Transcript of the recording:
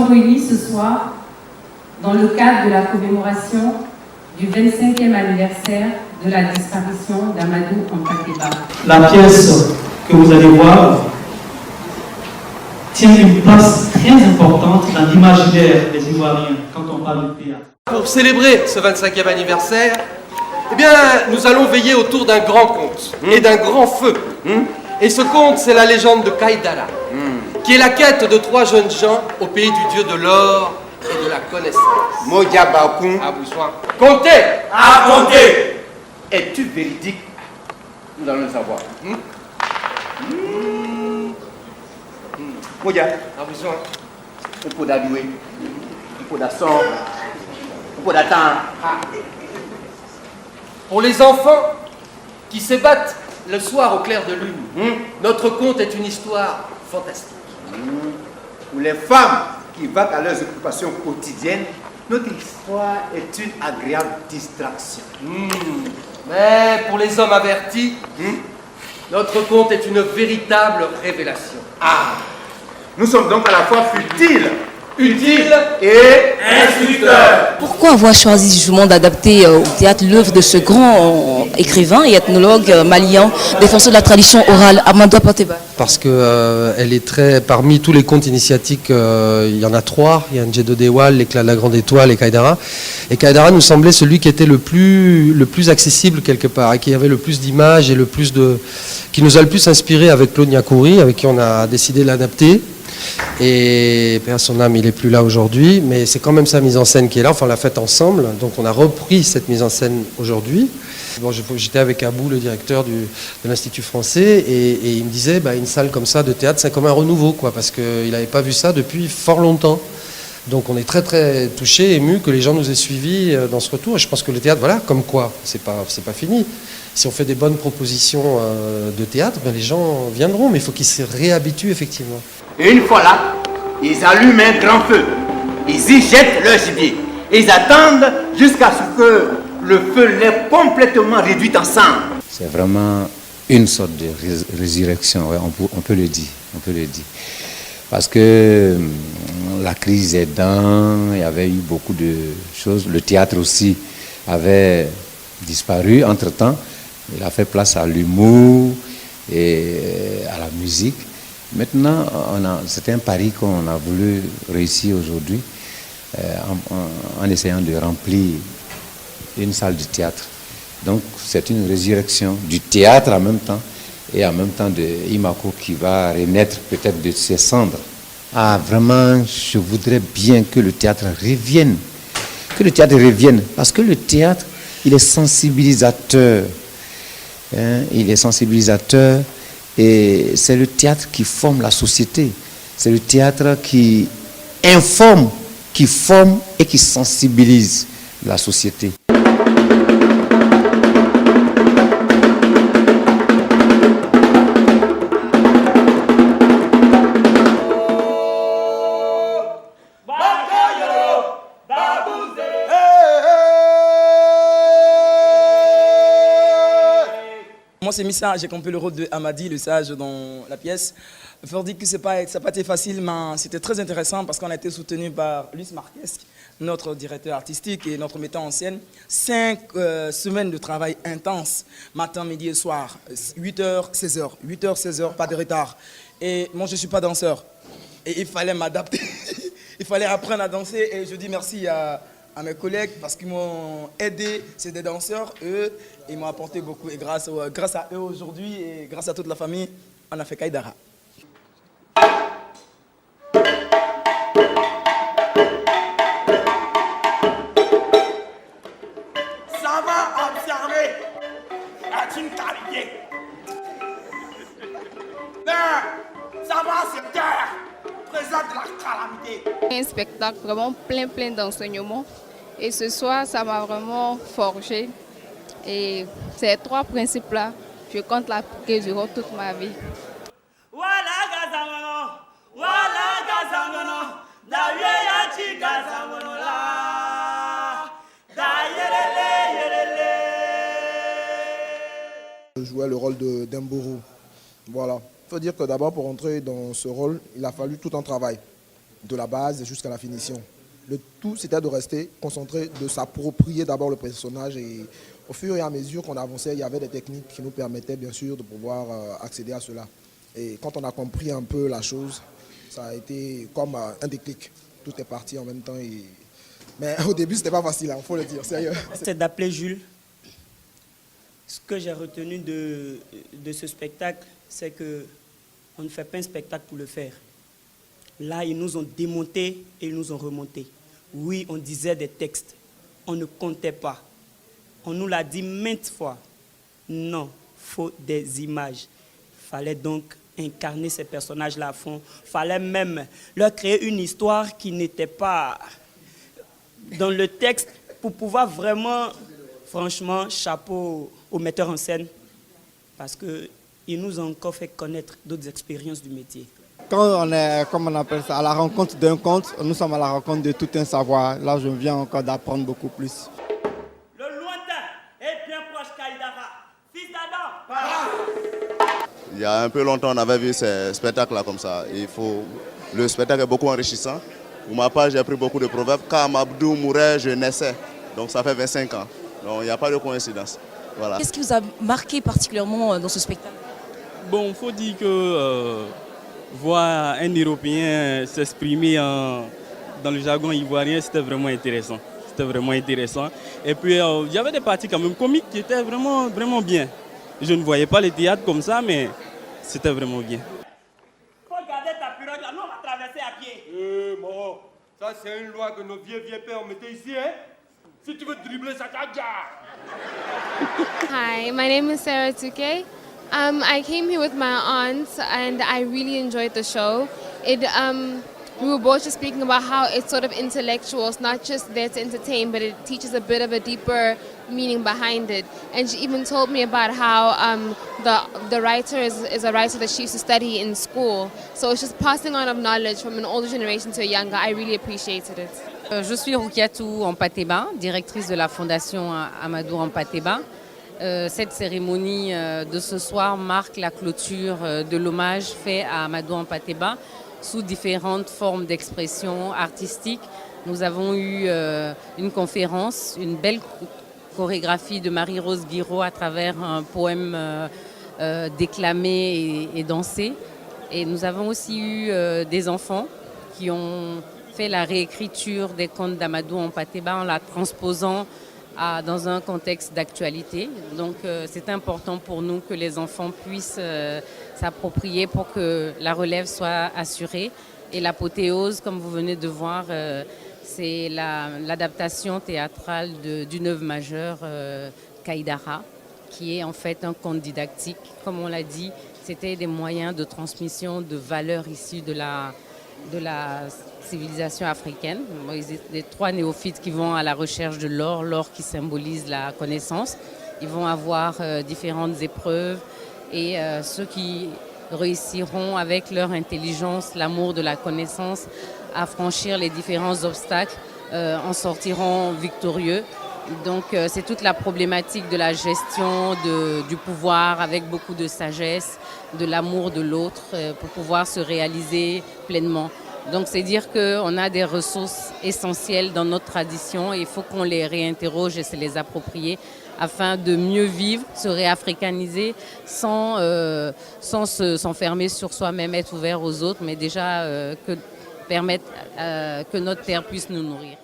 sommes réunis ce soir dans le cadre de la commémoration du 25e anniversaire de la disparition d'Amadou Hampâté-Bâ. La pièce que vous allez voir tient une place très importante dans l'imaginaire des Ivoiriens quand on parle de théâtre. Pour célébrer ce 25e anniversaire, eh bien, nous allons veiller autour d'un grand conte et d'un grand feu. Et ce conte, c'est la légende de Kaïdara, qui est la quête de 3 jeunes gens au pays du dieu de l'or et de la connaissance. Modjabakun. À vous soin. Comptez. À compter. Es-tu véridique? Nous allons le savoir. Modja. À vous soin. Un peu d'adoué, un peu d'asson, un peu d'attente. Pour les enfants qui se battent le soir au clair de lune, notre conte est une histoire fantastique. Pour les femmes qui vaquent à leurs occupations quotidiennes, notre histoire est une agréable distraction. Mais pour les hommes avertis, notre conte est une véritable révélation. Nous sommes donc à la fois futiles, Utile et instructeurs. Pourquoi avoir choisi justement d'adapter au théâtre l'œuvre de ce grand écrivain et ethnologue malien, défenseur de la tradition orale, Amadou Hampâté-Bâ? Parce que elle est très, parmi tous les contes initiatiques, il y en a 3. Il y a Ndjedo Dewal, l'éclat de la grande étoile et Kaïdara. Et Kaïdara nous semblait celui qui était le plus accessible quelque part, et qui avait le plus d'images et qui nous a le plus inspiré avec Claude Nyakouri, avec qui on a décidé de l'adapter. Et à son âme, il n'est plus là aujourd'hui, mais c'est quand même sa mise en scène qui est là. Enfin, on l'a faite ensemble, donc on a repris cette mise en scène aujourd'hui. Bon, j'étais avec Abou, le directeur de l'Institut français, et il me disait, une salle comme ça de théâtre, c'est comme un renouveau, quoi, parce qu'il n'avait pas vu ça depuis fort longtemps. Donc on est très très touchés, émus que les gens nous aient suivis dans ce retour. Et je pense que le théâtre, voilà, comme quoi, c'est pas fini. Si on fait des bonnes propositions de théâtre, les gens viendront, mais il faut qu'ils se réhabituent effectivement. Et une fois là, ils allument un grand feu. Ils y jettent leur gibier. Ils attendent jusqu'à ce que le feu l'ait complètement réduit en cendres. C'est vraiment une sorte de résurrection, ouais, on peut le dire. Parce que la crise aidant, il y avait eu beaucoup de choses. Le théâtre aussi avait disparu entre-temps. Il a fait place à l'humour et à la musique. Maintenant, c'est un pari qu'on a voulu réussir aujourd'hui en essayant de remplir une salle de théâtre. Donc c'est une résurrection du théâtre en même temps et en même temps de Imako qui va renaître peut-être de ses cendres. Vraiment, je voudrais bien que le théâtre revienne. Parce que le théâtre, il est sensibilisateur. Il est sensibilisateur. Et c'est le théâtre qui forme la société. C'est le théâtre qui informe, qui forme et qui sensibilise la société. Moi, c'est Missa, j'ai compris le rôle de Amadi, le sage, dans la pièce. Il faut dire que ça n'a pas été facile, mais c'était très intéressant parce qu'on a été soutenu par Luis Marquez, notre directeur artistique et notre metteur en scène. 5 semaines de travail intense, matin, midi et soir, 8h, 16h. 8h, 16h, pas de retard. Et moi, je ne suis pas danseur. Et il fallait m'adapter. Il fallait apprendre à danser. Et je dis merci à mes collègues parce qu'ils m'ont aidé. C'est des danseurs, eux. Ils m'ont apporté beaucoup. Et grâce à eux aujourd'hui et grâce à toute la famille, on a fait Kaïdara. Ça va observer. As-tu une qualité? Mais ça va se taire. Présente la calamité. Un spectacle vraiment plein d'enseignements. Et ce soir, ça m'a vraiment forgé. Et ces 3 principes-là, je compte l'appliquer durant toute ma vie. Je jouais le rôle d'Embourou. Voilà. Il faut dire que d'abord, pour entrer dans ce rôle, il a fallu tout un travail. de la base jusqu'à la finition. Le tout, c'était de rester concentré, de s'approprier d'abord le personnage. Et au fur et à mesure qu'on avançait, il y avait des techniques qui nous permettaient bien sûr de pouvoir accéder à cela. Et quand on a compris un peu la chose, ça a été comme un déclic. Tout est parti en même temps. Mais au début, c'était pas facile, il faut le dire, sérieux. C'est d'appeler Jules. Ce que j'ai retenu de ce spectacle, c'est qu'on ne fait pas un spectacle pour le faire. Là, ils nous ont démonté et ils nous ont remonté. Oui, on disait des textes. On ne comptait pas. On nous l'a dit maintes fois. Non, faut des images. Il fallait donc incarner ces personnages-là à fond. Il fallait même leur créer une histoire qui n'était pas dans le texte pour pouvoir vraiment, franchement, chapeau aux metteurs en scène. Parce qu'ils nous ont encore fait connaître d'autres expériences du métier. Quand on est, comme on appelle ça, à la rencontre d'un conte, nous sommes à la rencontre de tout un savoir. Là, je viens encore d'apprendre beaucoup plus. Le lointain est bien proche Kaïdara. Fils d'Adam, Il y a un peu longtemps, on avait vu ces spectacles-là comme ça. Le spectacle est beaucoup enrichissant. Pour ma part, j'ai appris beaucoup de proverbes. Quand Mabdou mourait, je naissais. Donc ça fait 25 ans. Donc il n'y a pas de coïncidence. Voilà. Qu'est-ce qui vous a marqué particulièrement dans ce spectacle? Bon, il faut dire que voir un Européen s'exprimer dans le jargon ivoirien, c'était vraiment intéressant. C'était vraiment intéressant. Et puis, il y avait des parties quand même comiques qui étaient vraiment, vraiment bien. Je ne voyais pas les théâtres comme ça, mais c'était vraiment bien. Regardez ta pirogue là, nous on va traverser à pied. Moro, ça c'est une loi que nos vieux pères mettaient ici, hein. Si tu veux dribbler ça, Hi, my name is Sarah Tuke. I came here with my aunt and I really enjoyed the show. We were both just speaking about how it's sort of intellectual. It's not just there to entertain, but it teaches a bit of a deeper meaning behind it. And she even told me about how the writer is a writer that she used to study in school. So it's just passing on of knowledge from an older generation to a younger. I really appreciated it. Je suis Roukiatou Ampateba, directrice de la Fondation Amadou Ampateba. Cette cérémonie de ce soir marque la clôture de l'hommage fait à Amadou Ampateba sous différentes formes d'expression artistique. Nous avons eu une conférence, une belle chorégraphie de Marie-Rose Guiraud à travers un poème déclamé et dansé. Et nous avons aussi eu des enfants qui ont fait la réécriture des contes d'Amadou Ampateba en la transposant dans un contexte d'actualité. Donc c'est important pour nous que les enfants puissent s'approprier pour que la relève soit assurée. Et l'apothéose, comme vous venez de voir, c'est l'adaptation théâtrale d'une œuvre majeure, Kaïdara, qui est en fait un conte didactique. Comme on l'a dit, c'était des moyens de transmission de valeurs issues de la civilisation africaine. Les trois néophytes qui vont à la recherche de l'or qui symbolise la connaissance. Ils vont avoir différentes épreuves et ceux qui réussiront avec leur intelligence, l'amour de la connaissance, à franchir les différents obstacles, en sortiront victorieux. Donc c'est toute la problématique de la gestion du pouvoir avec beaucoup de sagesse, de l'amour de l'autre pour pouvoir se réaliser pleinement. Donc c'est dire qu'on a des ressources essentielles dans notre tradition et il faut qu'on les réinterroge et se les approprier afin de mieux vivre, se réafricaniser sans s'enfermer sur soi-même, être ouvert aux autres, mais déjà permettre que notre terre puisse nous nourrir.